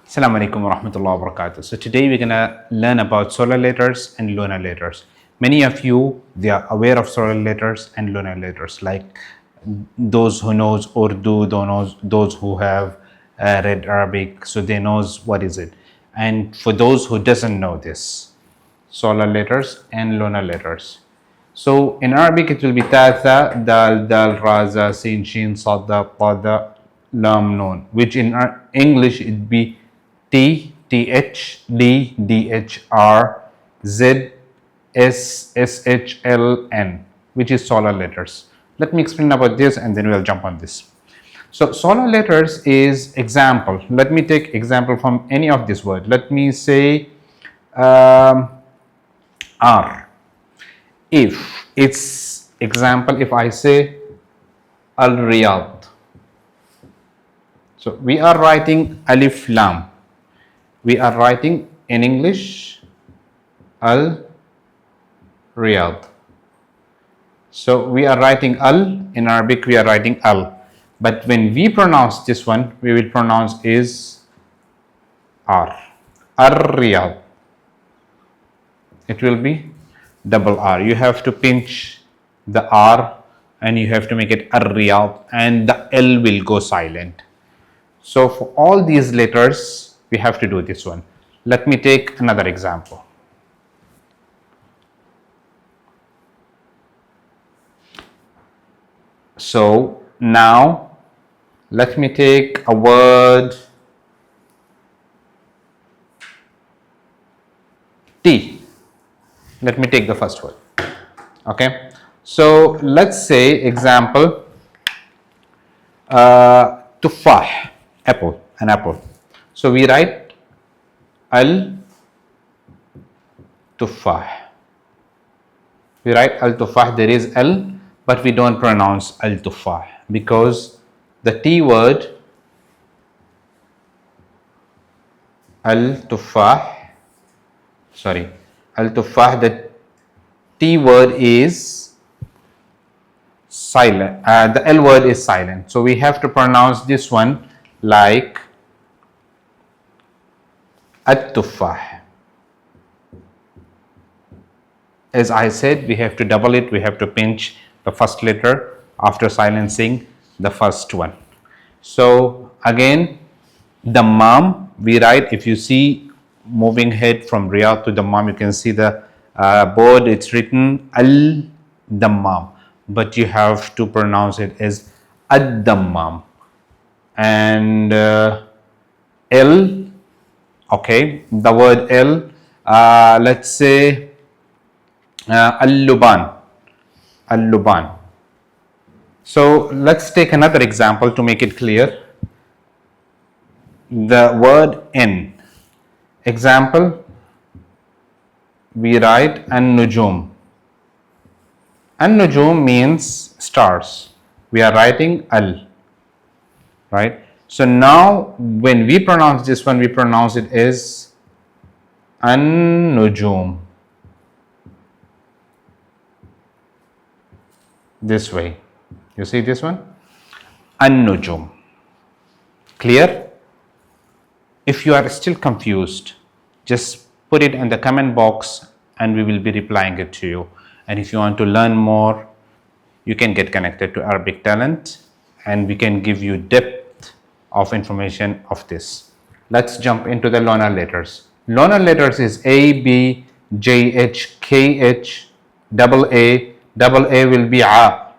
Assalamu alaikum wa rahmatullahi wa barakatuh. So today we're gonna learn about solar letters and lunar letters. Many of you, they are aware of solar letters and lunar letters, like those who knows Urdu, those who have read Arabic, so they knows what is it. And for those who doesn't know this, solar letters and lunar letters. So in Arabic it will be Tatha, Dal, Dal, Raza, Sin, Shin, Sada, Pada, Lam, Nun, which in English it be T, TH, D, DH, R, Z, S, SH, L, N, which is solar letters. Let me explain about this and then we'll jump on this. So solar letters is example. Let me take example from any of this word. Let me say R. If it's example, if I say Al Riyadh, so we are writing Alif Lam. We are writing in English Al Riyadh. So we are writing Al, in Arabic we are writing Al. But when we pronounce this one, we will pronounce is R. Ar Riyadh. It will be double R. You have to pinch the R and you have to make it Ar Riyadh, and the L will go silent. So for all these letters, we have to do this one. Let me take another example. So now let me take a word T. Let me take the first word. Okay. So let's say example Tufah, apple, an apple. So we write Al Tufah. We write Al Tufah, there is L, but we don't pronounce Al Tufah because the T word Al Tufah, Al Tufah, the T word is silent, the L word is silent. So we have to pronounce this one like At-Tufah. As I said, we have to double it, we have to pinch the first letter after silencing the first one. So again, Dammam, we write, if you see moving head from Riyadh to Dammam, you can see the board, it's written Al-Dammam, but you have to pronounce it as Ad-Dammam. And L, okay, the word L, let's say Al-Luban. Al-Luban. So let's take another example to make it clear. The word N. Example, we write An-Nujum. An-Nujum means stars. We are writing Al, right? So now when we pronounce this one, we pronounce it as An-Nujum. This way. You see this one? An-Nujum. Clear? If you are still confused, just put it in the comment box and we will be replying it to you. And if you want to learn more, you can get connected to Arabic Talent and we can give you depth of information of this. Let's jump into the lunar letters. Lunar letters is A, B, J, H, K, H, double A will be A,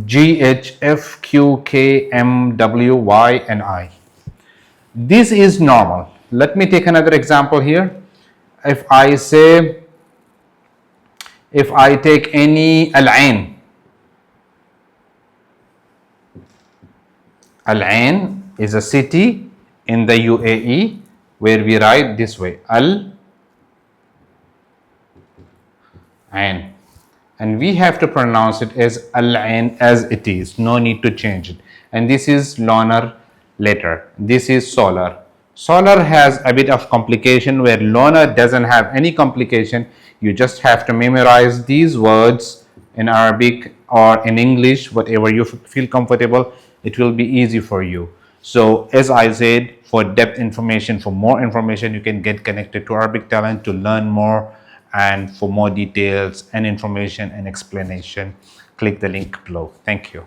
G, H, F, Q, K, M, W, Y, and I. This is normal. Let me take another example here. If I take any Al-Ain. Al-Ain is a city in the UAE where we write this way, Al-Ain. And we have to pronounce it as Al-Ain as it is, no need to change it. And this is lunar letter, this is solar. Solar has a bit of complication where lunar doesn't have any complication. You just have to memorize these words in Arabic or in English, whatever you feel comfortable, it will be easy for you. So as I said, for depth information, for more information, you can get connected to Arabic Talent to learn more, and for more details and information and explanation, click the link below. Thank you.